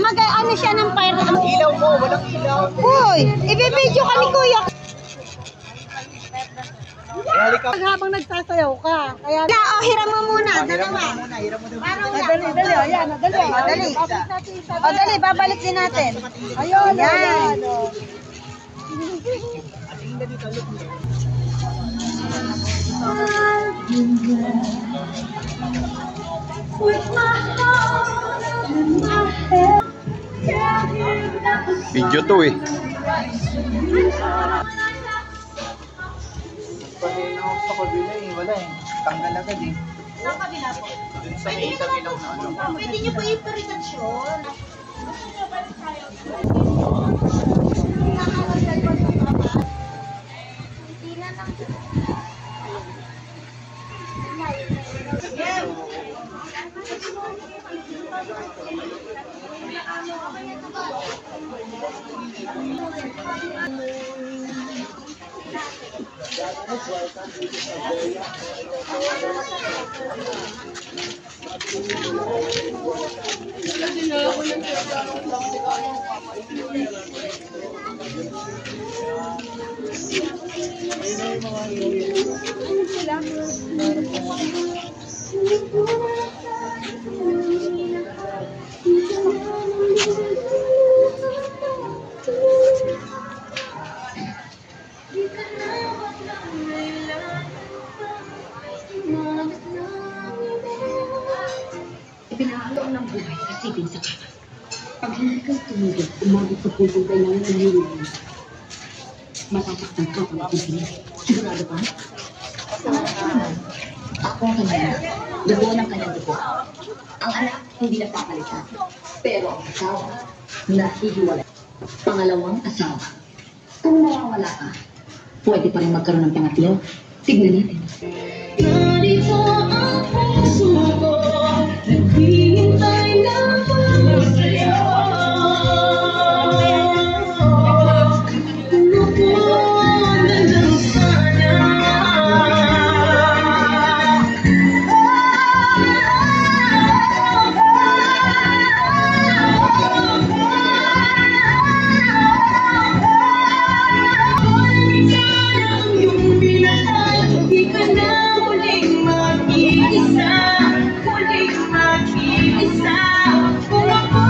Mag-ano siya ng fire. Ilaw mo, walang ilaw. Hoy, i-video ka ni Kuya. Habang nagsasayaw ka. Kaya Hiram mo muna. Dalawa. dali, ayan, dali. Dali, babalik din natin. Ayun, yan. Video to eh. Sa kabila eh, wala eh. Tanggal agad eh. Sa kabila po. Dun sa may ilaw na ano. Pwede niyo po i-irrigasyon. Hindi na lang. Pinahalaw ng buhay isipin sa kama. Pag hindi ka tumigil, umabot sa puso ka ng nangyayari. Matasaktan ka kung itigil. Sigurado ka? Ako ang kanina. Dugo ng kanyang dugo. Ang anak, hindi napapalitan. Pero ang asawa, nahihiwalay. Pangalawang asawa. Kung mawawala ka, pwede pa rin magkaroon ng pangatlo. Tignan natin. Narito ang puso ko. Naghihintay na para sa'yo. Nandang sana. Sarang iyong binasal, di ka na muling mag-iisa. Kung ako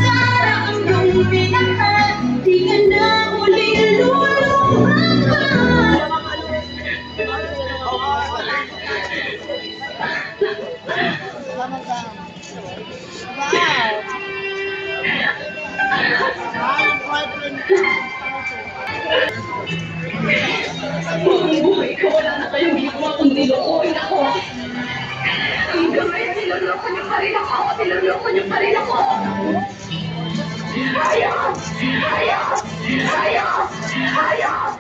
sarang iyong binasal, di ka na muling luluhan pa. Buong buhay ko, wala na kayong ginawa kundi lookin ako. Hanggang ngayon, niloloko niyo pa rin ako. Niloloko niyo pa rin ako. Hayop! Hayop! Hayop! Hayop!